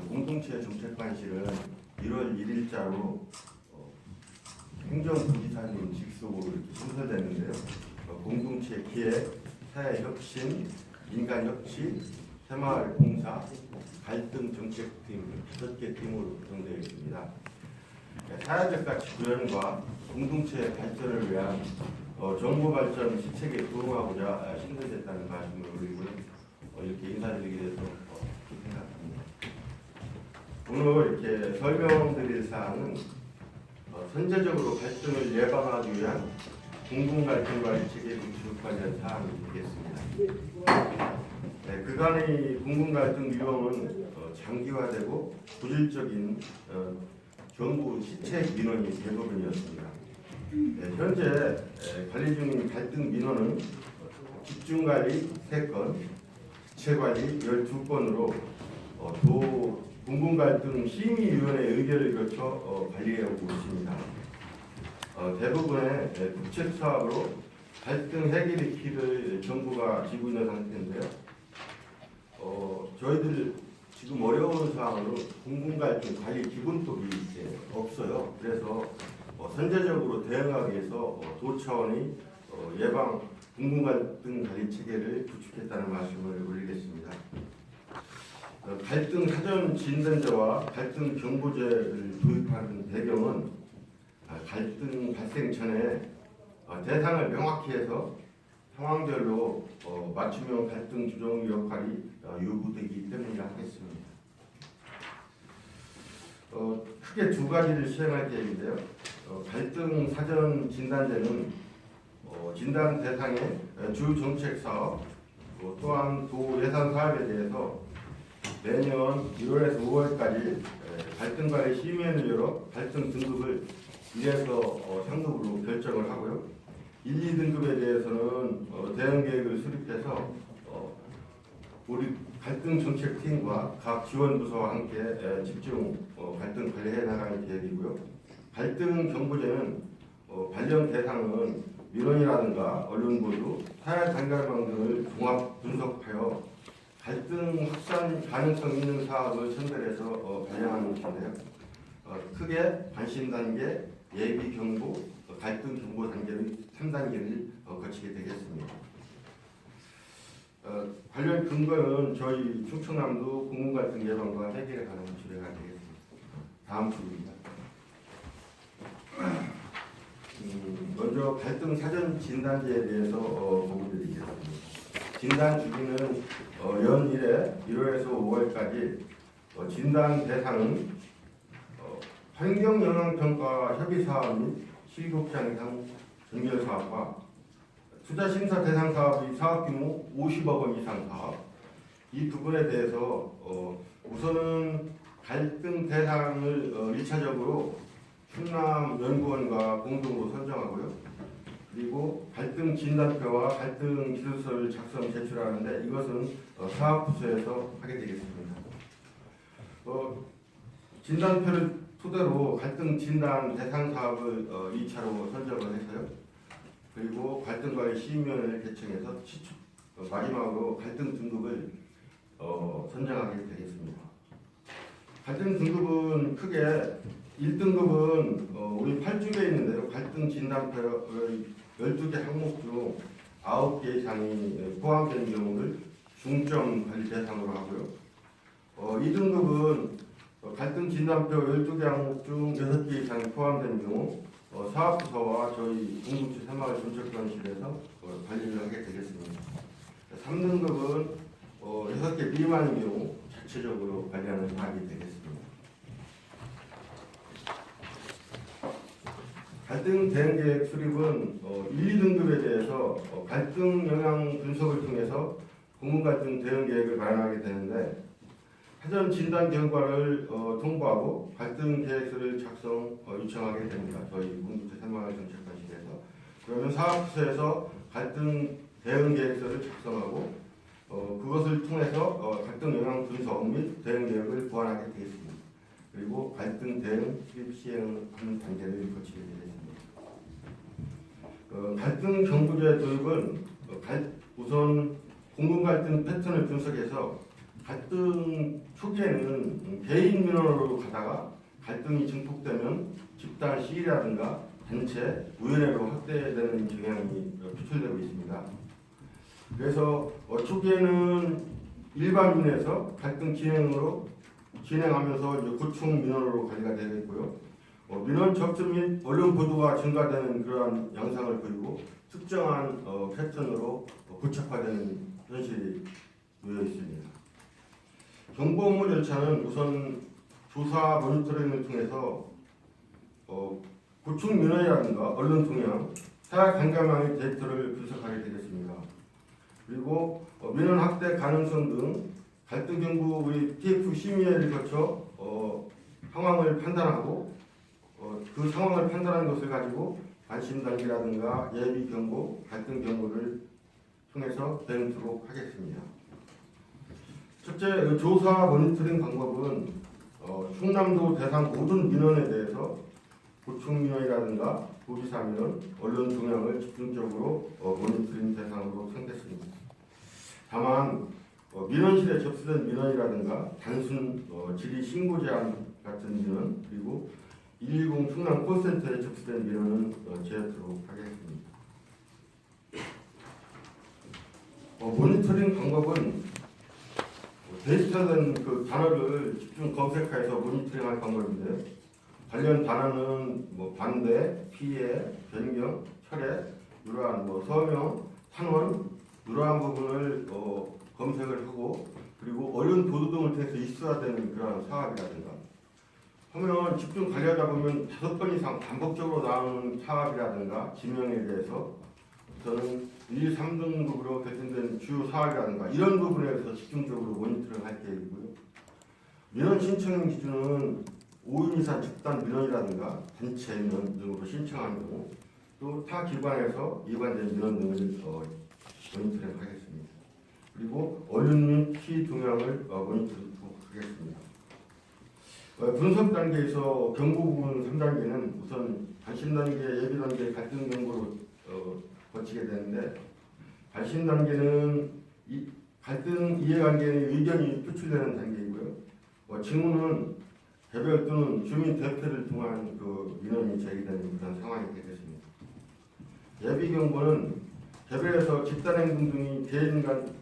공동체 정책관실은 1월 1일자로 행정부지사님 직속으로 이렇게 신설됐는데요. 공동체 기획, 사회혁신, 민간협치, 새마을공사, 갈등 정책팀 5개 팀으로 구성되어 있습니다. 사회적 가치 구현과 공동체 발전을 위한 정보 발전 시책에 부응하고자 신설됐다는 말씀을 올리고요. 이렇게 인사드리게 돼서 생각합니다. 오늘 이렇게 설명드릴 사항은 선제적으로 갈등을 예방하기 위한 공공갈등 관리 체계 구축 관련 사항이 되겠습니다. 그간의 공공갈등 위험은 장기화되고 고질적인 정부 시책 민원이 대부분이었습니다. 현재 관리 중인 갈등 민원은 집중관리 3건, 지체관리 12건으로 도 공공갈등 심의위원회 의결을 거쳐 관리해오고 있습니다. 대부분의 국책사업으로 갈등 해결의 길을 정부가 쥐고 있는 상태인데요. 저희들 지금 어려운 사항으로 공공갈등 관리 기본법이 없어요. 그래서 선제적으로 대응하기 위해서 도 차원의 예방 공공갈등 관리 체계를 구축했다는 말씀을 올리겠습니다. 갈등 사전 진단제와 갈등 경보제를 도입하는 배경은 갈등 발생 전에 대상을 명확히 해서 상황별로 맞춤형 갈등 조정 역할이 요구되기 때문이라 하겠습니다. 크게 2가지를 시행할 계획인데요. 갈등 사전 진단제는 진단 대상의 주 정책 사업, 또한 도 예산 사업에 대해서 매년 1월에서 5월까지 갈등 관리 심의위원회를 열어 갈등 등급을 1에서 상급으로 결정을 하고요. 1, 2등급에 대해서는 대응 계획을 수립해서 우리 갈등 정책팀과 각 지원 부서와 함께 집중 갈등 관리해 나갈 계획이고요. 갈등 경보제는 관련 대상은 민원이라든가 언론 보도, 사회 단결망 등을 종합 분석하여 갈등 확산 가능성 있는 사업을 선별해서 발령하는 것인데요. 크게 관심 단계, 예비 경보, 갈등 경보 단계의 3단계를 거치게 되겠습니다. 관련 근거는 저희 충청남도 공공갈등 예방과 해결에 관한 주례가 되겠습니다. 다음 주입니다. 먼저 갈등 사전 진단제에 대해서 보고드리겠습니다. 진단 주기는 연 1회에서 5월까지 진단 대상은 환경영향평가 협의사업 및 실급향상 전결사업과 투자심사 대상 사업이 사업규모 50억 원 이상 사업, 이 부분에 대해서 우선은 갈등 대상을 1차적으로 충남연구원과 공동으로 선정하고요. 그리고 갈등 진단표와 갈등 기술서를 작성 제출하는데 이것은 사업부서에서 하게 되겠습니다. 진단표를 토대로 갈등 진단 대상 사업을 2차로 선정을 해서요. 그리고 갈등관리 심의위원회를 개청해서 마지막으로 갈등 등급을 선정하게 되겠습니다. 갈등 등급은 크게 1등급은 우리 8쪽에 있는데요. 갈등 진단표의 12개 항목 중 9개 이상이 포함된 경우를 중점 관리 대상으로 하고요. 2등급은 갈등 진단표 12개 항목 중 6개 이상이 포함된 경우 사업부서와 저희 공동체 새마을 정책관실에서 관리를 하게 되겠습니다. 3등급은 6개 미만인 경우 자체적으로 관리하는 사업이 되겠습니다. 갈등 대응 계획 수립은 1, 2등급에 대해서 갈등 영향 분석을 통해서 공공갈등 대응 계획을 마련하게 되는데 사전 진단 결과를 통보하고 갈등 계획서를 작성 요청하게 됩니다. 저희 공동체 새마을 정책관실에서. 그러면 사업부서에서 갈등 대응 계획서를 작성하고 그것을 통해서 갈등 영향 분석 및 대응 계획을 보완하게 되겠습니다. 그리고 갈등 대응 수립 시행하는 단계를 거치게 되겠습니다. 갈등 경보제 도입은 우선 공공갈등 패턴을 분석해서 갈등 초기에는 개인 민원으로 가다가 갈등이 증폭되면 집단 시위라든가 단체, 위원회로 확대되는 경향이 표출되고 있습니다. 그래서 초기에는 일반민에서 갈등 진행하면서 이제 구청 민원으로 관리가 되겠고요. 민원 접수 및 언론 보도가 증가되는 그러한 양상을 보이고 특정한 패턴으로 고착화되는 현실이 놓여 있습니다. 정보 업무 절차는 우선 조사 모니터링을 통해서 구청 민원이라든가 언론 동향, 사회 관계망의 데이터를 분석하게 되겠습니다. 그리고 민원 확대 가능성 등 갈등 경보의 TF 심의회를 거쳐 상황을 판단하고 그 상황을 판단하는 것을 가지고 관심 단계라든가 예비 경보, 갈등 경보를 통해서 대응토록 하겠습니다. 첫째, 조사 모니터링 방법은 충남도 대상 모든 민원에 대해서 구청 민원이라든가 도지사 민원, 언론 동향을 집중적으로 모니터링 대상으로 삼겠습니다. 다만 민원실에 접수된 민원이라든가 단순 질의 신고 제한 같은 민원 그리고 110 충남 콜센터에 접수된 민원은 제외하도록 하겠습니다. 모니터링 방법은 데이터된 그 단어를 집중 검색해서 모니터링할 방법인데요. 관련 단어는 반대, 피해, 변경, 철회, 이러한 서명, 탄원 이러한 부분을 검색을 하고 그리고 언론 보도 등을 통해서 이슈화되는 그런 사업이라든가 하면 집중 관리하다 보면 5번 이상 반복적으로 나오는 사업이라든가 지명에 대해서 저는 1, 3등급으로 결정된 주요 사업이라든가 이런 부분에 대해서 집중적으로 모니터링 할 계획이고요. 민원 신청 기준은 5인 이상 집단 민원이라든가 단체 민원 등으로 신청하는 경우 또 타 기관에서 이관된 민원 등을 모니터링 하겠습니다. 그리고 언론 및 피 동향을 모니터링 하겠습니다. 분석 단계에서 경고 부분 3단계는 우선 관심 단계, 예비 단계, 갈등 경고로 거치게 되는데 관심 단계는 갈등 이해관계의 의견이 표출되는 단계이고요. 징후는 개별 또는 주민 대표를 통한 그 민원이 제기되는 그런 상황이 되겠습니다. 예비 경고는 개별에서 집단행동 등이 개인 간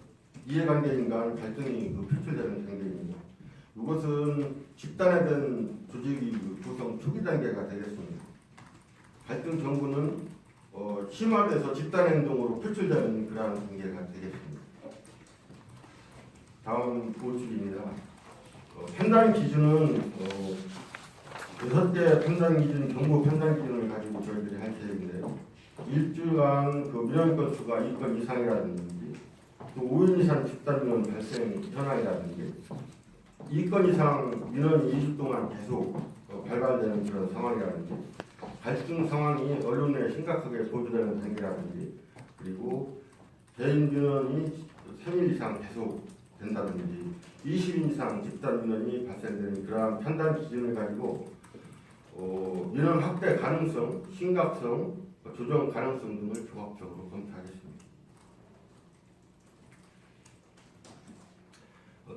이해관계인 간 갈등이 표출되는 단계입니다. 이것은 집단에 대한 조직의 구성 초기 단계가 되겠습니다. 갈등 경고는 심화돼서 집단행동으로 표출되는 그러한 단계가 되겠습니다. 다음 보충입니다. 판단 기준은 6개 판단 기준, 경고 판단 기준을 가지고 저희들이 할 계획인데요. 일주일간 그 민원 건수가 2건 이상이라든지 또 5인 이상 집단 민원 발생 현황이라든지 2건 이상 민원이 2주 동안 계속 발발되는 그런 상황이라든지 갈등 상황이 언론에 심각하게 보도되는 단계라든지 그리고 개인 민원이 3일 이상 계속 된다든지 20인 이상 집단 민원이 발생되는 그러한 판단 기준을 가지고 민원 확대 가능성, 심각성, 조정 가능성 등을 종합적으로 검토하겠습니다.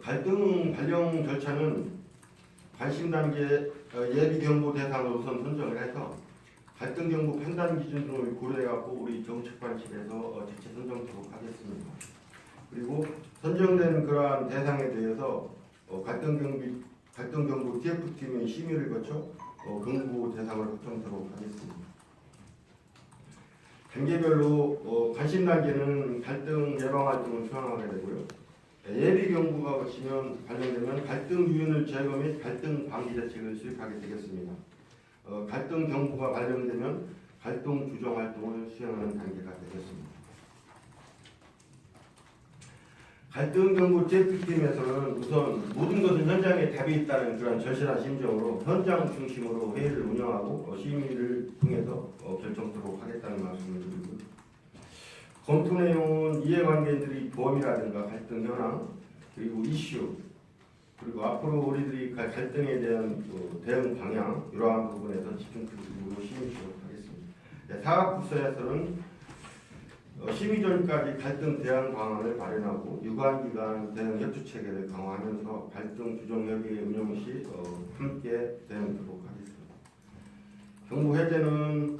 갈등 발령 절차는 관심 단계 예비 경보 대상으로 우선 선정을 해서 갈등 경보 판단 기준 등을 고려해 갖고 우리 정책관실에서 대체 선정토록 하겠습니다. 그리고 선정된 그러한 대상에 대해서 갈등 경보 TF팀의 심의를 거쳐 경보 대상을 확정토록 하겠습니다. 단계별로 관심 단계는 갈등 예방 활동을 수행하게 되고요. 예비 경보가 거치면 발령되면 갈등 유인을 제거 및 갈등 방지 대책을 수립하게 되겠습니다. 갈등 경보가 발령되면 갈등 조정 활동을 수행하는 단계가 되겠습니다. 갈등 경보 TF팀에서는 우선 모든 것은 현장에 답이 있다는 그런 절실한 심정으로 현장 중심으로 회의를 운영하고 심의를 통해서 결정토록 하겠다는 말씀을 드리고요. 검토 내용은 이해관계인들의 보험이라든가 갈등 현황 그리고 이슈 그리고 앞으로 우리들이 갈등에 대한 대응 방향 이러한 부분에서 집중적으로 심의하도록 하겠습니다. 사업부서에서는 심의 전까지 갈등 대응 방안을 마련하고 유관기관 대응 협조 체계를 강화하면서 갈등 조정 협의 운영 시 함께 대응하도록 하겠습니다. 경고 해제는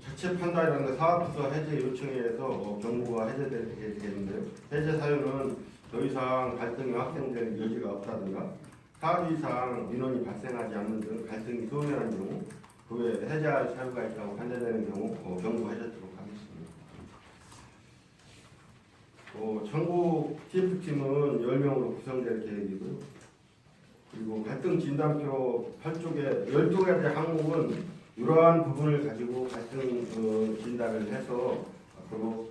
자체 판단이라는 사업부서 해제 요청에 의해서 경고가 해제되게 되는데요. 해제 사유는 더 이상 갈등이 확대되는 여지가 없다든가 사유이상 민원이 발생하지 않는 등 갈등이 소멸한 경우 그 외에 해제할 사유가 있다고 판단되는 경우 경고 해제토록 하겠습니다. 전국 TF팀은 10명으로 구성될 계획이고요. 그리고 갈등 진단표 8쪽에 12가지 항목은 이러한 부분을 가지고 갈등 진단을 해서 앞으로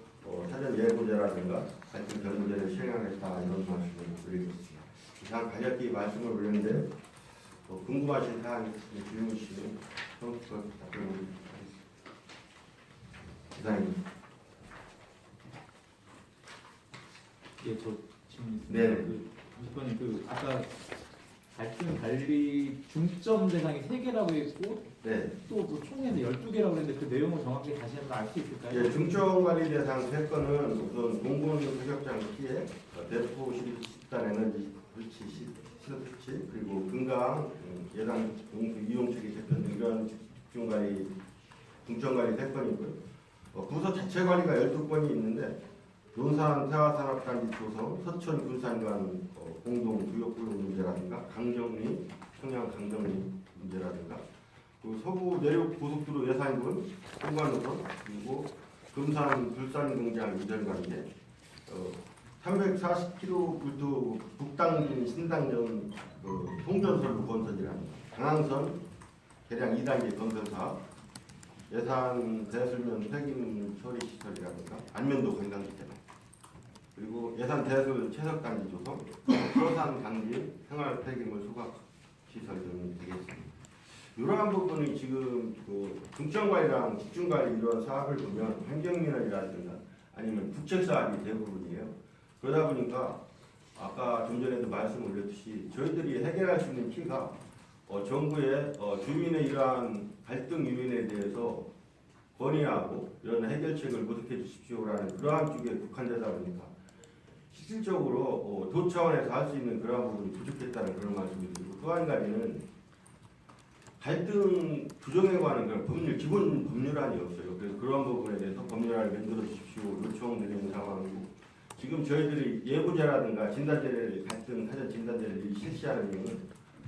사전 예고제라든가 갈등 견고제를 시행하겠다 이런 말씀을 드리겠습니다. 이상 간략히 말씀을 올렸는데 궁금하신 사항 있으면 질문 주시면 처음부터 답변드리겠습니다. 이상입니다. 예, 저 질문 있습니다. 네. 그 아까 갈등 관리 중점 대상이 3개라고 했고 네. 또 총에서 12개라고 했는데 그 내용을 정확히 다시 한번 알 수 있을까요? 예, 중점 관리 대상 3건은 우선 공군 사격장 피해, 대포 시립 집단 에너지 설치 시설치 그리고 금강 예산 공수 이용 체계 개편 등 이런 집중 관리 중점 관리 3건이고요. 부서 자체 관리가 12건이 있는데 논산 태화산업단지 조성, 서천 군산 간 공동 주요구역 문제라든가 강정리, 평양 강정리 문제라든가 그 서부 내륙 고속도로 예산군 통관노선 그리고 금산 불산 공장 이전 관계 340km 북당진 신당전 통전선로 건설이라든가 강항선 개량 2단계 건설 사업 예산 대술면 폐기물 처리 시설이라든가 안면도 관광지대로 그리고 예산 대술 채석단지 조성, 서산 단지 생활 폐기물 수각 시설 등이 되겠습니다. 이러한 부분이 지금 그 중점관리랑 집중관리 이런 사업을 보면 환경민원이라든가 아니면 국책사업이 대부분이에요. 그러다 보니까 아까 좀 전에도 말씀 올렸듯이 저희들이 해결할 수 있는 키가 정부의 주민의 이러한 갈등 유인에 대해서 건의하고 이런 해결책을 모색해 주십시오라는 그러한 쪽에 국한되다 보니까 실질적으로 도 차원에서 할 수 있는 그러한 부분이 부족했다는 그런 말씀을 드리고 또 한 가지는 갈등 규정에 관한 그런 법률, 기본 법률안이 없어요. 그래서 그런 부분에 대해서 법률안을 만들어 주십시오 요청드리는 상황이고 지금 저희들이 예고제라든가 진단제를 갈등 사전 진단제를 실시하는 이유는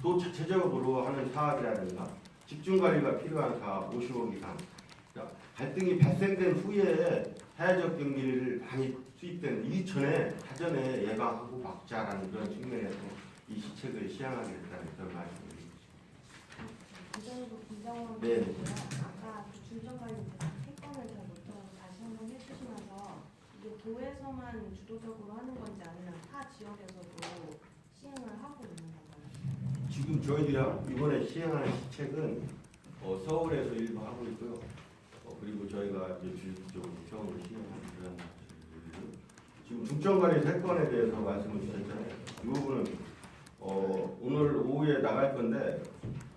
또 자체적으로 하는 사업이라든가 집중관리가 필요한 사업 55기 이상 그러니까 갈등이 발생된 후에 사회적 경기를 많이 수입된 이전에 사전에 예방하고 막자라는 그런 측면에서 이 시책을 시행하겠다는 그런 말씀을 부정도 김정원 네. 아까 중점관리 3건을 잘 못 들어서 다시 한번 해주시면서 이게 도에서만 주도적으로 하는 건지 아니면 타 지역에서도 시행을 하고 있는 건가요? 지금 저희들이 이번에 시행하는 시책은 서울에서 일부 하고 있고요. 그리고 저희가 이제 주요적으로 처음으로 시행하는 그런 것들이고요. 지금 중점관리 3건에 대해서 말씀을 주셨잖아요. 이 부분은 오늘 오후에 나갈 건데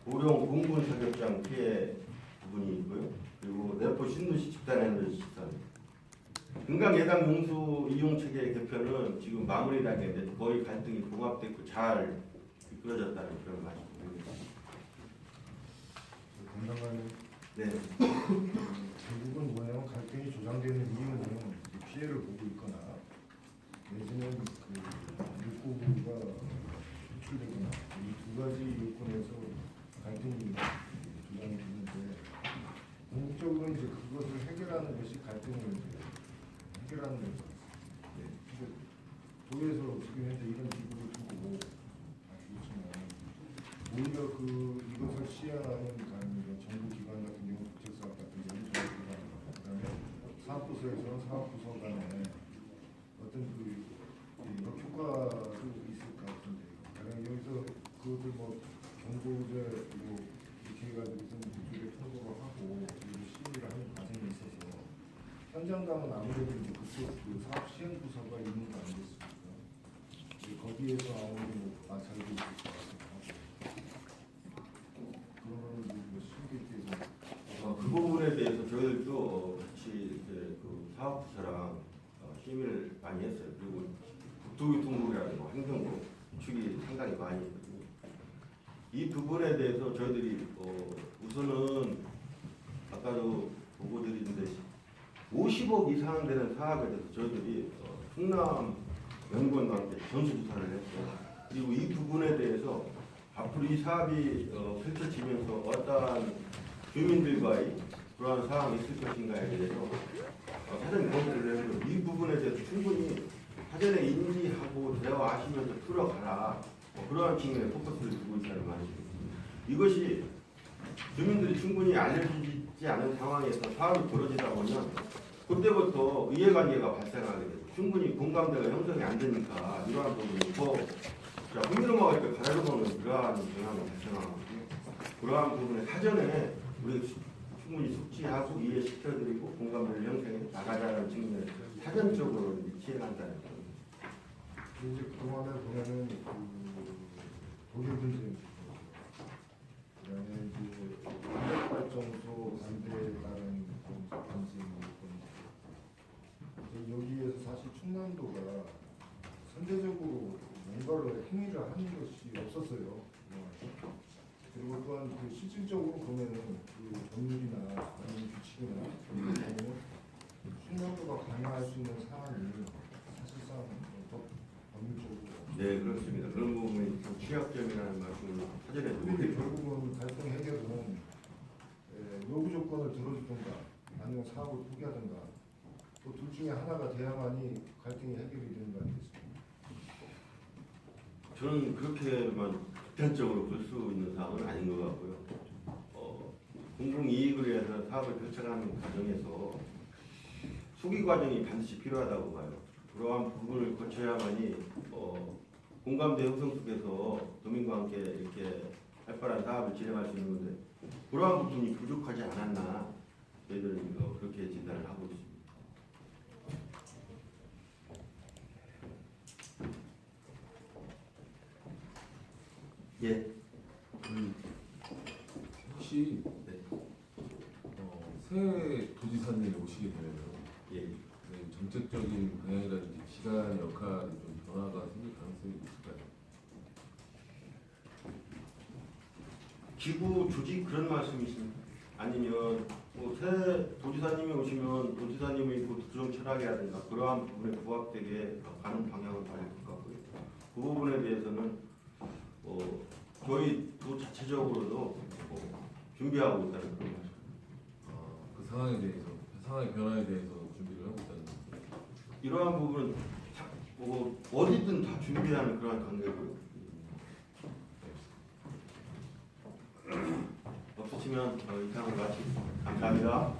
고령 공군 사격장 피해 부분이 있고요. 그리고 내포 신도시 집단 에너지 시설 금강 예당 용수 이용 체계 개편은 지금 마무리 단계인데 거의 갈등이 봉합됐고 잘 이끌어졌다는 그런 말씀입니다. 건강관리 네. 결국은 뭐냐면 갈등이 조장되는 이유는 피해를 보고 있거나 내지는 그 욕구가 표출되거나 이 2가지 요건에서 갈등이 조장이 되는데 궁극적으로 이제 그것을 해결하는 것이 갈등을 해결하는 거죠. 네. 도에서 지금 현재 이런 기구를 두고 아시겠지만 오히려 이것을 시행하는 정부 기관 같은 경우 국책사업 같은 경우 정부 기관 그다음에 사업부서에서는 사업부서 간에 어떤 효과도 있을 것 같은데 여기서 그것을 경고제 이렇게 해가지고서 그쪽에 통보를 하고 심의를 하는 과정에 있어서 현장감은 아무래도 이제 그쪽 사업 시행 부서가 있는 거 아니겠습니까? 거기에서 아무래도 마찰도 있을 것 같고 그러면 그 부분에 대해서 저희들도 같이 이제 많이 했어요. 그리고 국토교통부라든가 환경부 축이 상당히 많이 했거든요. 이 부분에 대해서 저희들이 우선은 아까도 보고 드리는데 50억 이상 되는 사업에 대해서 저희들이 충남 연구원과 함께 전수조사를 했어요. 그리고 이 부분에 대해서 앞으로 이 사업이 펼쳐지면서 어떠한 주민들과의 그러한 상황이 있을 것인가에 대해서 사전 검토를 해서 이 부분에 대해서 충분히 사전에 인지하고 대화하시면서 풀어가라. 그러한 측면에 포커스를 두고 있다는 말이죠. 이것이 주민들이 충분히 알려지지 않은 상황에서 사업이 벌어지다 보면 그때부터 이해관계가 발생하게 되고 충분히 공감대가 형성이 안 되니까 이러한 부분이 더 흥미로 먹을 때 가래로 먹는 그러한 경향이 발생하거든요. 그러한 부분에 사전에 우리 충분히 숙지하고 이해시켜드리고 공감대를 형성해 나가자는 측면에서 사전적으로 지행한다는 겁니다. 이제 그동안에 보면은 독일 분들이 그다음에 이제 발전소 반대에 따른 관심 여기에서 사실 충남도가 선제적으로 뭔가를 행위를 하는 것이 없었어요. 그리고 또한 그 실질적으로 보면은 그 법률이나 아니면 규칙이나 충남도가 관여할 수 있는 사안이 사실상 법률적으로 네, 그렇습니다. 그런 부분이 좀 취약점이라는 말씀을 사전에 근데 드리고 결국은 갈등 해결은 요구 조건을 들어주든가 아니면 사업을 포기하든가 또 둘 중에 하나가 돼야만이 갈등이 해결이 되는 거 아니겠습니까? 저는 그렇게만 극단적으로 볼 수 있는 사항은 아닌 것 같고요. 공공이익을 위해서 사업을 펼쳐가는 과정에서 수기 과정이 반드시 필요하다고 봐요. 그러한 부분을 거쳐야만이 공감대 형성 속에서 도민과 함께 이렇게 활발한 사업을 진행할 수 있는 건데 그러한 부분이 부족하지 않았나 저희들은 그렇게 진단을 하고 있습니다. 예. 혹시 네. 새 도지사님이 오시게 되면 예. 정책적인 방향이라든지 기관 역할이 좀 변화가 생길 가능성이 있을까요? 기구 조직 그런 말씀이십니까? 아니면 새 도지사님이 오시면 도지사님의 구정 철학이라든가 그러한 부분에 부합되게 가는 방향을 가질 것 같고요. 그 부분에 대해서는 저희 도 자체적으로도 준비하고 있다는 그런 말씀. 그 상황에 대해서 상황의 변화에 대해서 준비를 하고 있다는 거죠. 이러한 부분은 어디든 다 준비하는 그러한 관계고요. 없으시면 이상을 마치겠습니다. 감사합니다.